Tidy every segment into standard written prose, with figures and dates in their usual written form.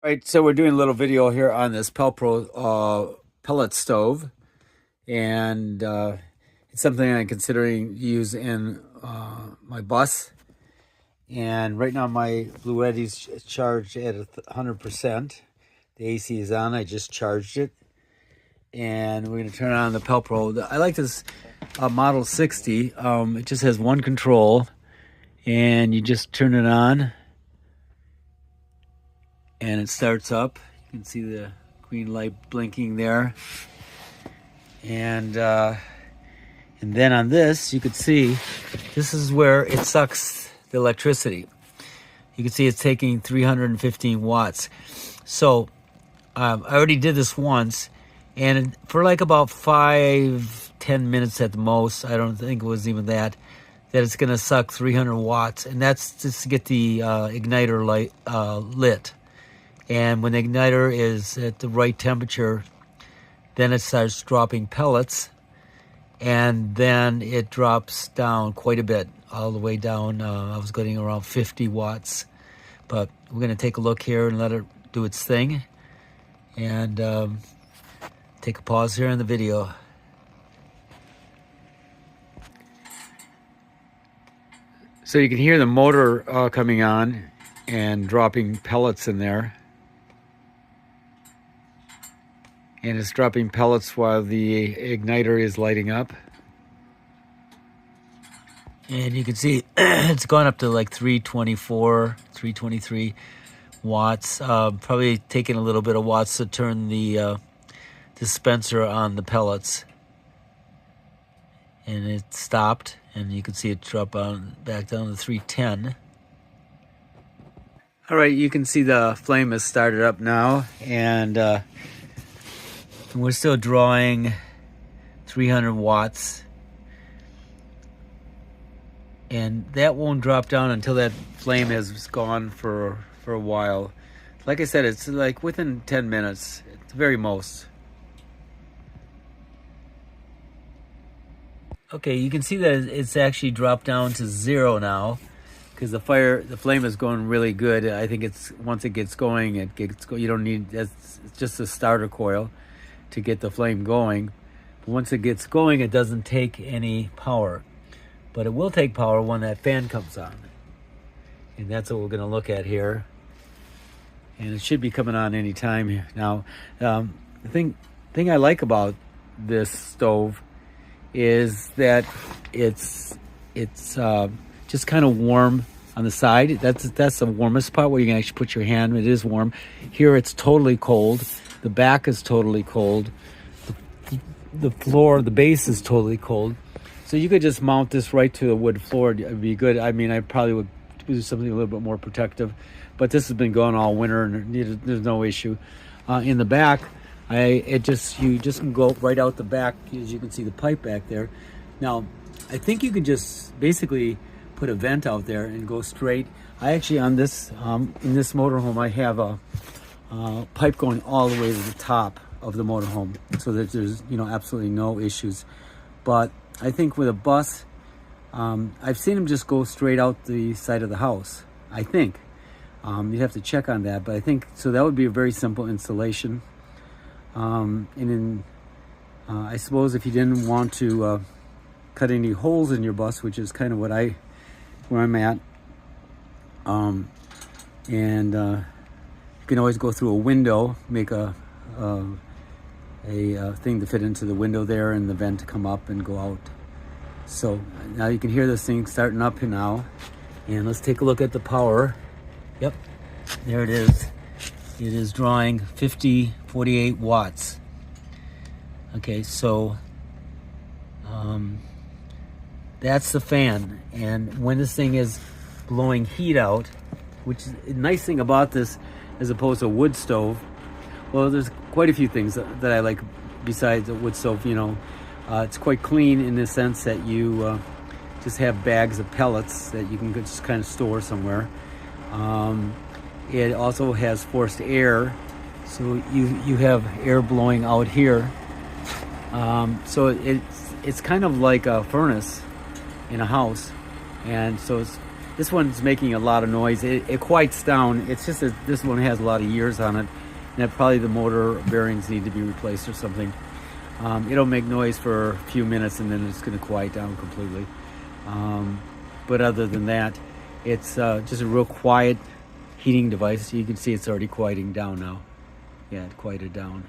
Right, so we're doing a little video here on this PelPro pellet stove, and it's something I'm considering use in my bus. And right now my Blue Eddy's charged at 100%. The AC is on. I just charged it, and we're going to turn on the PelPro. I like this Model 60. It just has one control, and you just turn it on and it starts up. You can see the green light blinking there, and then on this you could see this is where it sucks the electricity. You can see it's taking 315 watts. So I already did this once, and for like about 5-10 minutes at the most, I don't think it was even that it's going to suck 300 watts, and that's just to get the igniter light lit. And when the igniter is at the right temperature, then it starts dropping pellets, and then it drops down quite a bit, all the way down. I was getting around 50 watts. But we're going to take a look here and let it do its thing, and take a pause here in the video. So you can hear the motor coming on and dropping pellets in there. And it's dropping pellets while the igniter is lighting up. And you can see it's gone up to like 324, 323 watts. Probably taking a little bit of watts to turn the dispenser on the pellets. And it stopped, and you can see it drop back down to 310. All right, you can see the flame has started up now, and we're still drawing 300 watts, and that won't drop down until that flame has gone for a while. Like I said, it's like within 10 minutes at the very most. Okay, you can see that it's actually dropped down to 0 now, because the flame is going really good. I think it's once it gets going, you don't need, it's just a starter coil to get the flame going. But once it gets going, it doesn't take any power, but it will take power when that fan comes on, and that's what we're going to look at here. And it should be coming on any time here. Now, the thing I like about this stove is that it's just kind of warm on the side. That's the warmest part, where you can actually put your hand. It is warm. Here it's totally cold. The back is totally cold. The floor, the base is totally cold. So you could just mount this right to the wood floor. It'd be good. I mean, I probably would do something a little bit more protective, but this has been going all winter, and there's no issue. In the back, you just can go right out the back, as you can see the pipe back there. Now, I think you can just basically put a vent out there and go straight. I actually, on this in this motorhome, I have a pipe going all the way to the top of the motorhome, so that there's absolutely no issues. But I think with a bus, I've seen them just go straight out the side of the house. I think you'd have to check on that, but I think so. That would be a very simple installation. And then I suppose if you didn't want to cut any holes in your bus, which is kind of where I'm at, and you can always go through a window, make a thing to fit into the window there, and the vent to come up and go out. So now you can hear this thing starting up now, and let's take a look at the power. Yep, there it is. It is drawing 48 watts. Okay, so that's the fan, and when this thing is blowing heat out, which is a nice thing about this as opposed to a wood stove. Well, there's quite a few things that I like besides a wood stove. It's quite clean in the sense that you just have bags of pellets that you can just kind of store somewhere. It also has forced air, so you have air blowing out here. So it's kind of like a furnace in a house, and so This one's making a lot of noise. It quiets down. It's just that this one has a lot of years on it, and that probably the motor bearings need to be replaced or something. It'll make noise for a few minutes and then it's going to quiet down completely. But other than that, it's just a real quiet heating device. You can see it's already quieting down now. Yeah, it quieted down.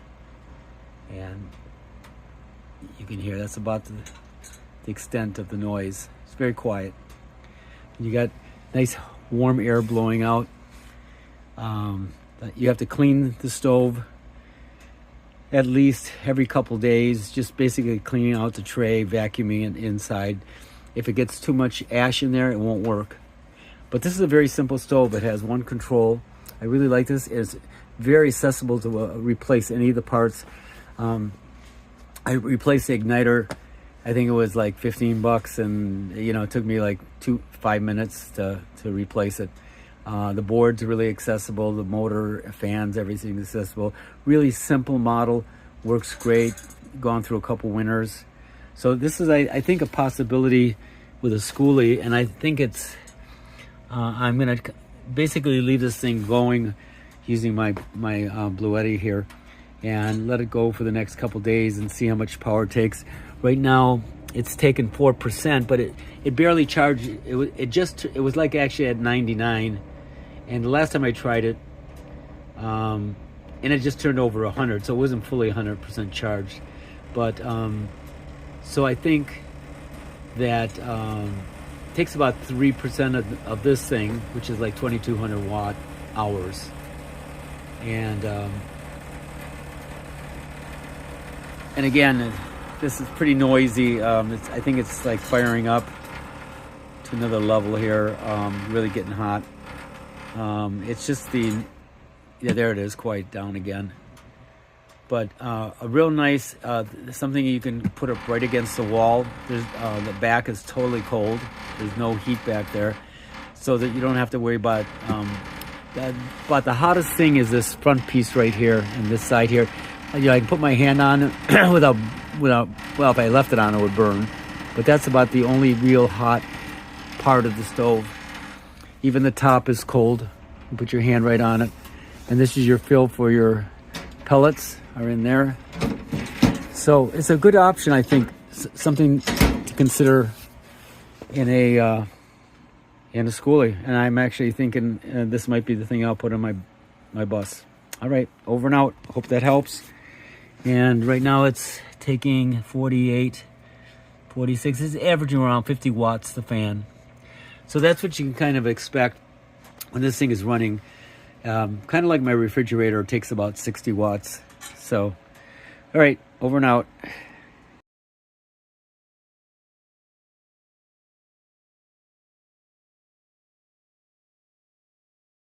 And you can hear that's about the extent of the noise. It's very quiet. You got nice warm air blowing out. You have to clean the stove at least every couple days, just basically cleaning out the tray, vacuuming it inside. If it gets too much ash in there, it won't work. But this is a very simple stove. It has one control. I really like this. It's very accessible to replace any of the parts. I replaced the igniter. I think it was like 15 bucks, and it took me like 5 minutes to replace it. The board's really accessible. The motor, fans, everything's accessible. Really simple model, works great. Gone through a couple winters. So this is, I think, a possibility with a Skoolie, and I think it's. I'm gonna basically leave this thing going using my Bluetti here, and let it go for the next couple days and see how much power it takes. Right now, it's taken 4%, but it barely charged. It was like actually at 99. And the last time I tried it, and it just turned over 100, so it wasn't fully 100% charged. But so I think that it takes about 3% of this thing, which is like 2,200 watt hours. And again, this is pretty noisy. I think it's like firing up to another level here, really getting hot. It's just there it is, quiet down again. But a real nice, something you can put up right against the wall. There's the back is totally cold. There's no heat back there, so that you don't have to worry about. But the hottest thing is this front piece right here and this side here. I can put my hand on it without. Well, if I left it on, it would burn. But that's about the only real hot part of the stove. Even the top is cold. You put your hand right on it. And this is your fill for your pellets are in there. So it's a good option, I think. Something to consider in a Skoolie. And I'm actually thinking this might be the thing I'll put on my bus. All right, over and out. Hope that helps. And right now it's taking 48, 46. It's averaging around 50 watts, the fan. So that's what you can kind of expect when this thing is running. Kind of like my refrigerator, it takes about 60 watts. So, all right, over and out.